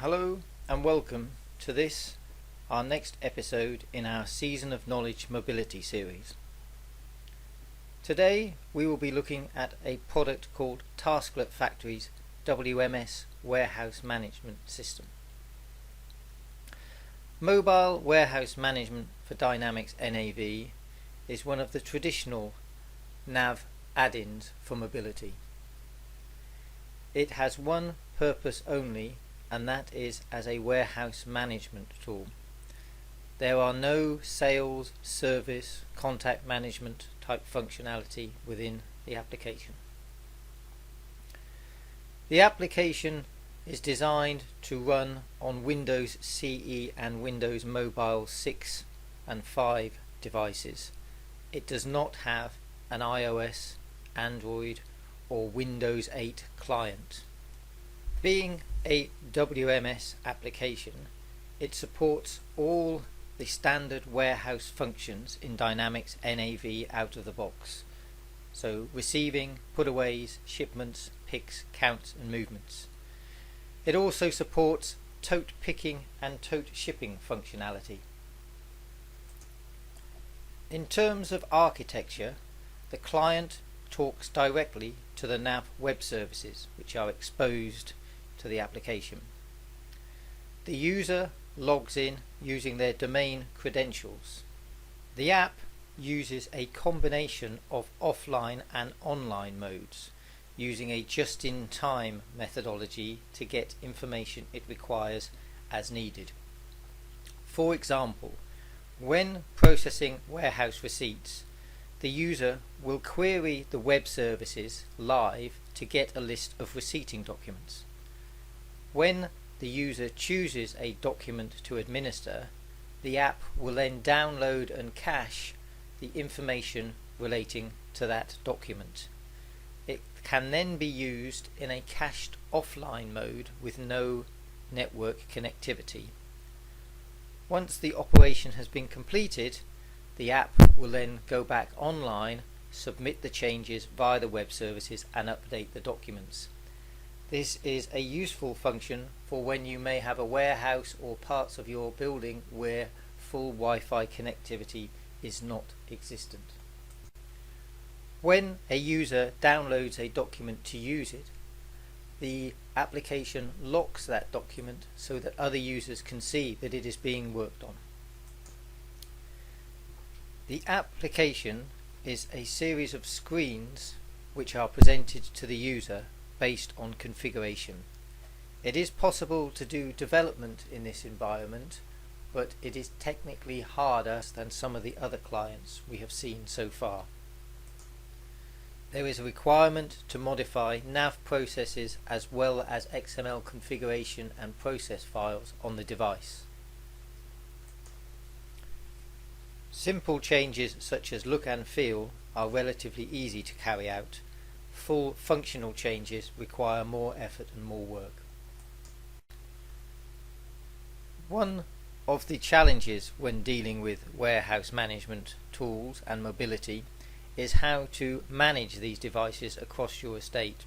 Hello and welcome to this, our next episode in our Season of Knowledge Mobility series. Today we will be looking at a product called Tasklet Factory's WMS Warehouse Management System. Mobile Warehouse Management for Dynamics NAV is one of the traditional NAV add-ins for mobility. It has one purpose only, and that is as a warehouse management tool. There are no sales, service, contact management type functionality within the application. The application is designed to run on Windows CE and Windows Mobile 6 and 5 devices. It does not have an iOS, Android or Windows 8 client. Being a WMS application, it supports all the standard warehouse functions in Dynamics NAV out of the box. So receiving, putaways, shipments, picks, counts and movements. It also supports tote picking and tote shipping functionality. In terms of architecture, the client talks directly to the NAV web services which are exposed to the application. The user logs in using their domain credentials. The app uses a combination of offline and online modes, using a just-in-time methodology to get information it requires as needed. For example, when processing warehouse receipts, the user will query the web services live to get a list of receipting documents. When the user chooses a document to administer, the app will then download and cache the information relating to that document. It can then be used in a cached offline mode with no network connectivity. Once the operation has been completed, the app will then go back online, submit the changes via the web services and update the documents. This is a useful function for when you may have a warehouse or parts of your building where full Wi-Fi connectivity is not existent. When a user downloads a document to use it, the application locks that document so that other users can see that it is being worked on. The application is a series of screens which are presented to the user based on configuration. It is possible to do development in this environment, but it is technically harder than some of the other clients we have seen so far. There is a requirement to modify NAV processes as well as XML configuration and process files on the device. Simple changes such as look and feel are relatively easy to carry out. Full functional changes require more effort and more work. One of the challenges when dealing with warehouse management tools and mobility is how to manage these devices across your estate.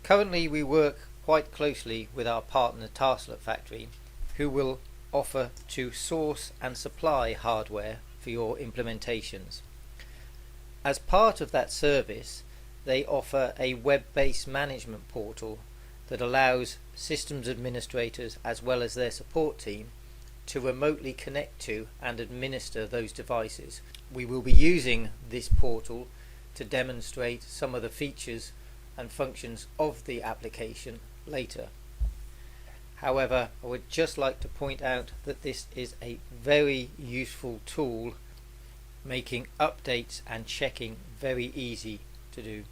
Currently we work quite closely with our partner Tasklet Factory, who will offer to source and supply hardware for your implementations. As part of that service, they offer a web-based management portal that allows systems administrators as well as their support team to remotely connect to and administer those devices. We will be using this portal to demonstrate some of the features and functions of the application later. However, I would just like to point out that this is a very useful tool, making updates and checking very easy to do.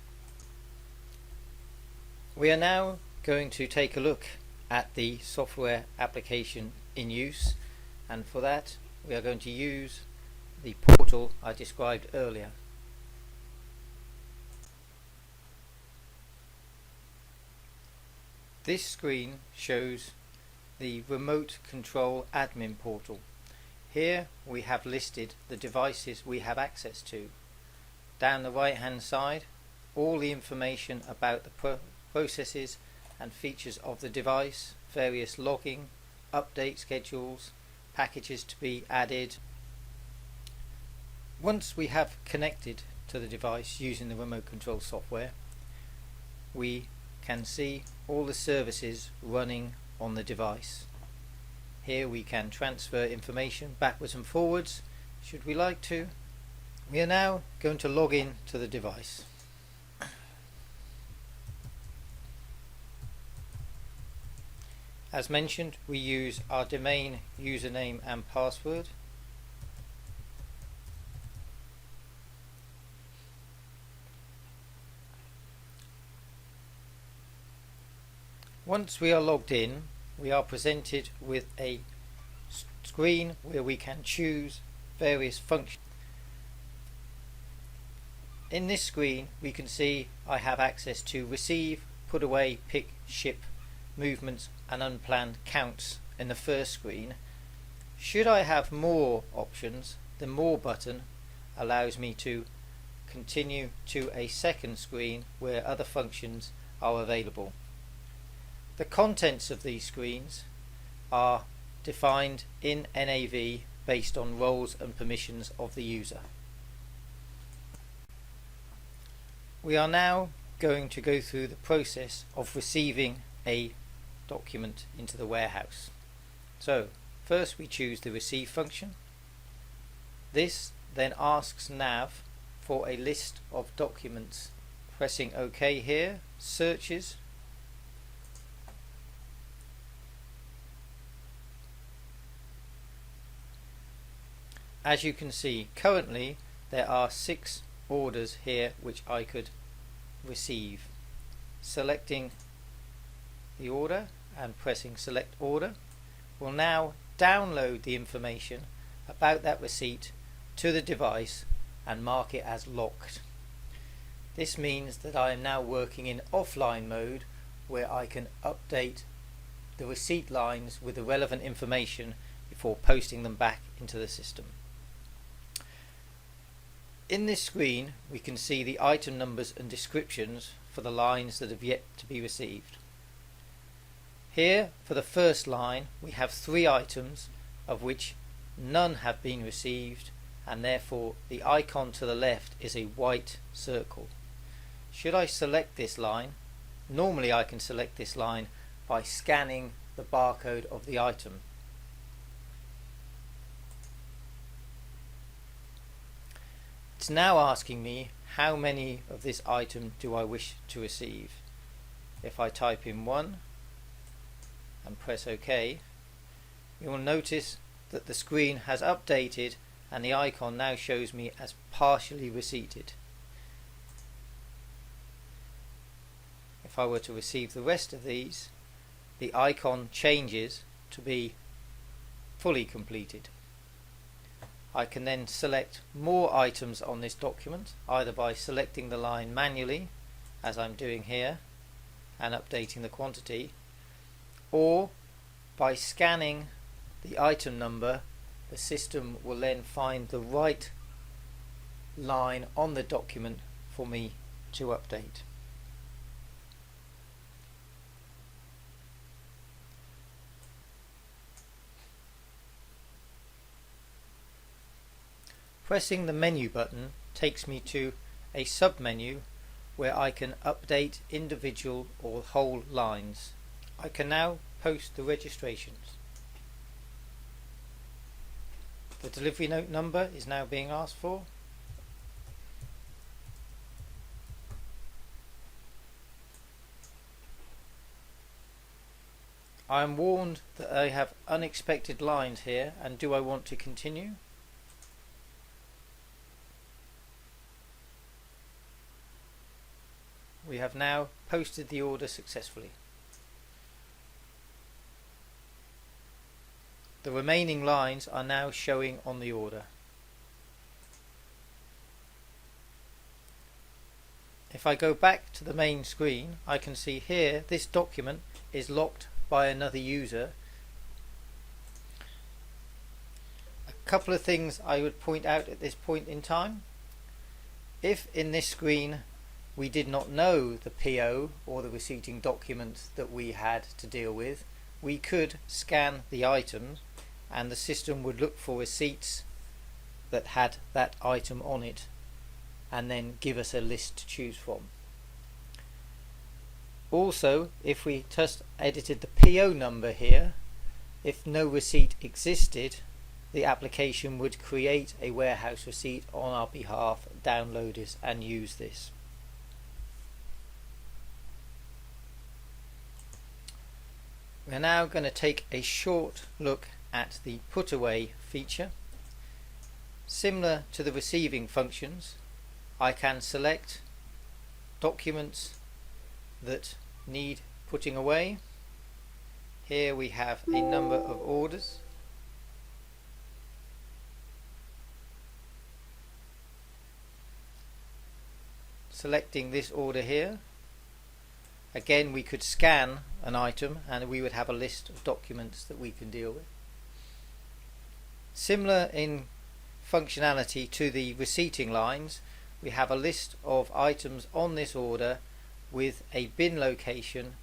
We are now going to take a look at the software application in use, and for that we are going to use the portal I described earlier. This screen shows the remote control admin portal. Here we have listed the devices we have access to. Down the right hand side, all the information about the processes and features of the device, various logging, update schedules, packages to be added. Once we have connected to the device using the remote control software, we can see all the services running on the device. Here we can transfer information backwards and forwards should we like to. We are now going to log in to the device. As mentioned, we use our domain username and password. Once we are logged in, we are presented with a screen where we can choose various functions. In this screen we can see I have access to receive, put away, pick, ship, movements and unplanned counts in the first screen. Should I have more options, the more button allows me to continue to a second screen where other functions are available. The contents of these screens are defined in NAV based on roles and permissions of the user. We are now going to go through the process of receiving a document into the warehouse. So first we choose the receive function. This then asks NAV for a list of documents. Pressing OK here searches As you can see, currently there are 6 orders here which I could receive. Selecting the order and pressing select order will now download the information about that receipt to the device and mark it as locked. This means that I am now working in offline mode where I can update the receipt lines with the relevant information before posting them back into the system. In this screen we can see the item numbers and descriptions for the lines that have yet to be received. Here for the first line we have 3 items of which none have been received, and therefore the icon to the left is a white circle. Should I select this line, normally I can select this line by scanning the barcode of the item. It's now asking me how many of this item do I wish to receive. If I type in 1 and press OK, you will notice that the screen has updated and the icon now shows me as partially receipted. If I were to receive the rest of these, the icon changes to be fully completed. I can then select more items on this document, either by selecting the line manually, as I'm doing here, and updating the quantity, or by scanning the item number. The system will then find the right line on the document for me to update. Pressing the menu button takes me to a sub-menu where I can update individual or whole lines. I can now post the registrations. The delivery note number is now being asked for. I am warned that I have unexpected lines here, and do I want to continue? We have now posted the order successfully. The remaining lines are now showing on the order. If I go back to the main screen, I can see here this document is locked by another user. A couple of things I would point out at this point in time. If in this screen we did not know the PO or the receipting document that we had to deal with, we could scan the items and the system would look for receipts that had that item on it and then give us a list to choose from. Also, if we just edited the PO number here, if no receipt existed, the application would create a warehouse receipt on our behalf, download it and use this. We're now going to take a short look at the put away feature. Similar to the receiving functions, I can select documents that need putting away. Here we have a number of orders. Selecting this order here, again we could scan an item and we would have a list of documents that we can deal with. Similar in functionality to the receipting lines, we have a list of items on this order with a bin location,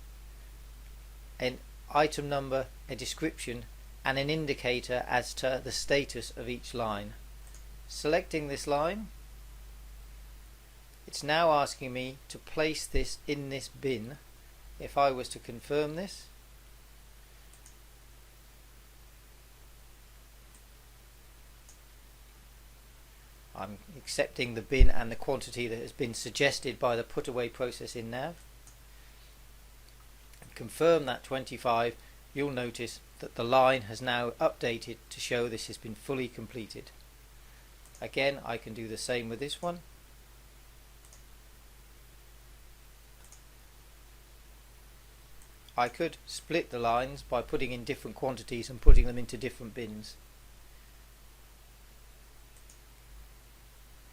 an item number, a description and an indicator as to the status of each line. Selecting this line, it's now asking me to place this in this bin. If I was to confirm this, I'm accepting the bin and the quantity that has been suggested by the put away process in NAV. Confirm that 25, you'll notice that the line has now updated to show this has been fully completed. Again, I can do the same with this one. I could split the lines by putting in different quantities and putting them into different bins.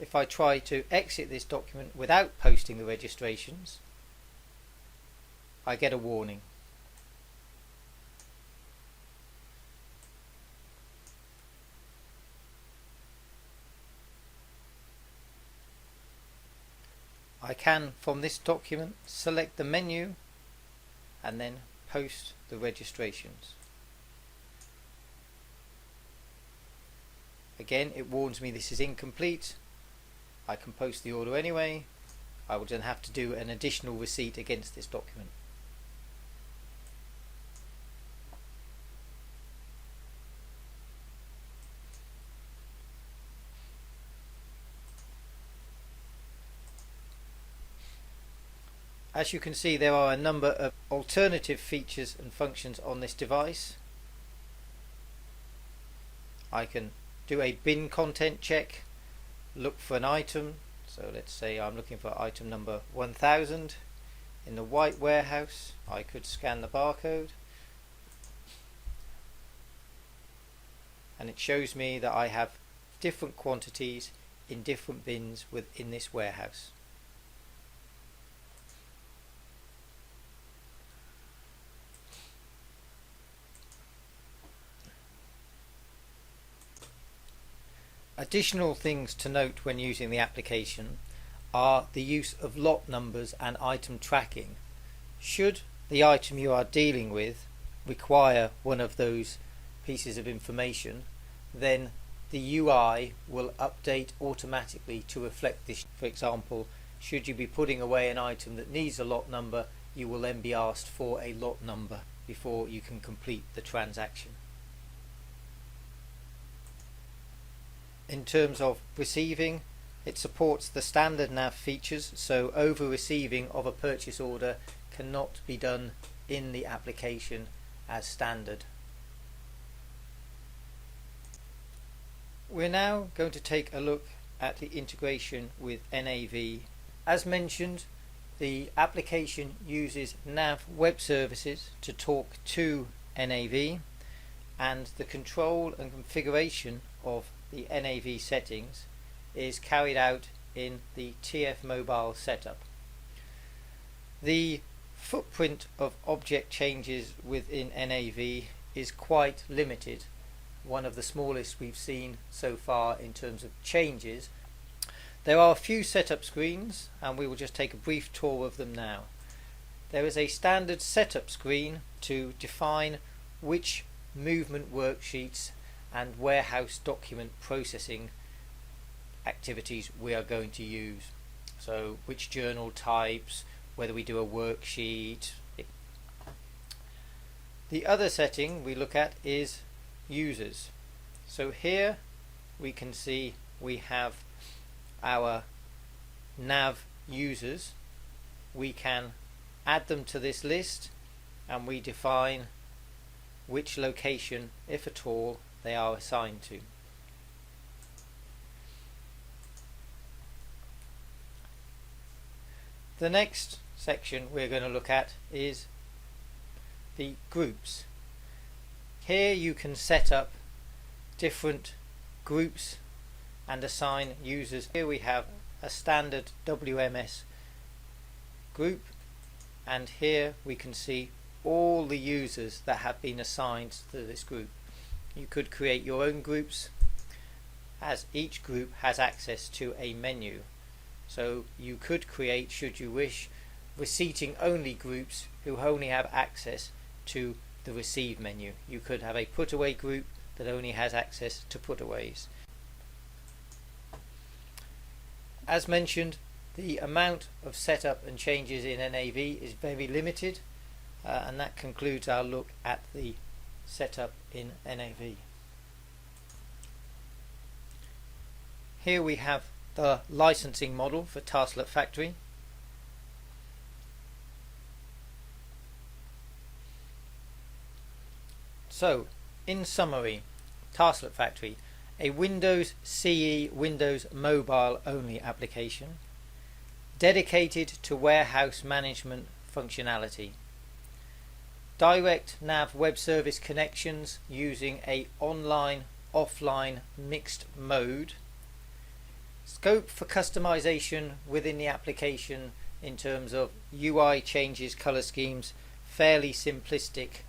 If I try to exit this document without posting the registrations, I get a warning. I can, from this document, select the menu and then post the registrations. Again, it warns me this is incomplete. I can post the order anyway. I will then have to do an additional receipt against this document. As you can see, there are a number of alternative features and functions on this device. I can do a bin content check, look for an item. So let's say I'm looking for item number 1000 in the white warehouse. I could scan the barcode and it shows me that I have different quantities in different bins within this warehouse. Additional things to note when using the application are the use of lot numbers and item tracking. Should the item you are dealing with require one of those pieces of information, then the UI will update automatically to reflect this. For example, should you be putting away an item that needs a lot number, you will then be asked for a lot number before you can complete the transaction. In terms of receiving, it supports the standard NAV features, so over receiving of a purchase order cannot be done in the application as standard. We're now going to take a look at the integration with NAV. As mentioned, the application uses NAV web services to talk to NAV, and the control and configuration of the NAV settings is carried out in the TF Mobile setup. The footprint of object changes within NAV is quite limited, one of the smallest we've seen so far in terms of changes. There are a few setup screens and we will just take a brief tour of them now. There is a standard setup screen to define which movement worksheets and warehouse document processing activities we are going to use. So which journal types, whether we do a worksheet. The other setting we look at is users. So here we can see we have our NAV users. We can add them to this list and we define which location, if at all, they are assigned to. The next section we're going to look at is the groups. Here you can set up different groups and assign users. Here we have a standard WMS group, and here we can see all the users that have been assigned to this group. You could create your own groups, as each group has access to a menu. So you could create, should you wish, receipting only groups who only have access to the receive menu. You could have a put away group that only has access to put aways. As mentioned, the amount of setup and changes in NAV is very limited, and that concludes our look at the setup in NAV. Here we have the licensing model for Tasklet Factory. So, in summary, Tasklet Factory, a Windows CE Windows mobile only application dedicated to warehouse management functionality. Direct NAV web service connections using a online offline mixed mode. Scope for customization within the application in terms of UI changes, color schemes, fairly simplistic.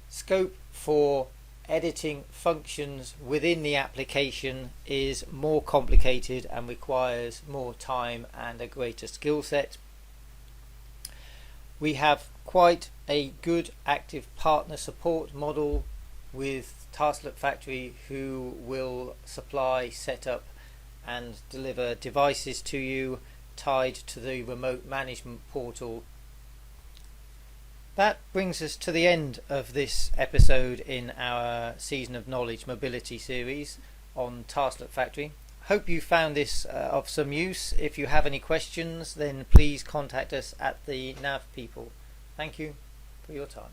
Scope for editing functions within the application is more complicated and requires more time and a greater skill set. We have quite a good active partner support model with Tasklet Factory, who will supply, set up and deliver devices to you tied to the remote management portal. That brings us to the end of this episode in our Season of Knowledge Mobility series on Tasklet Factory. Hope you found this of some use. If you have any questions, then please contact us at the NAV people. Thank you for your time.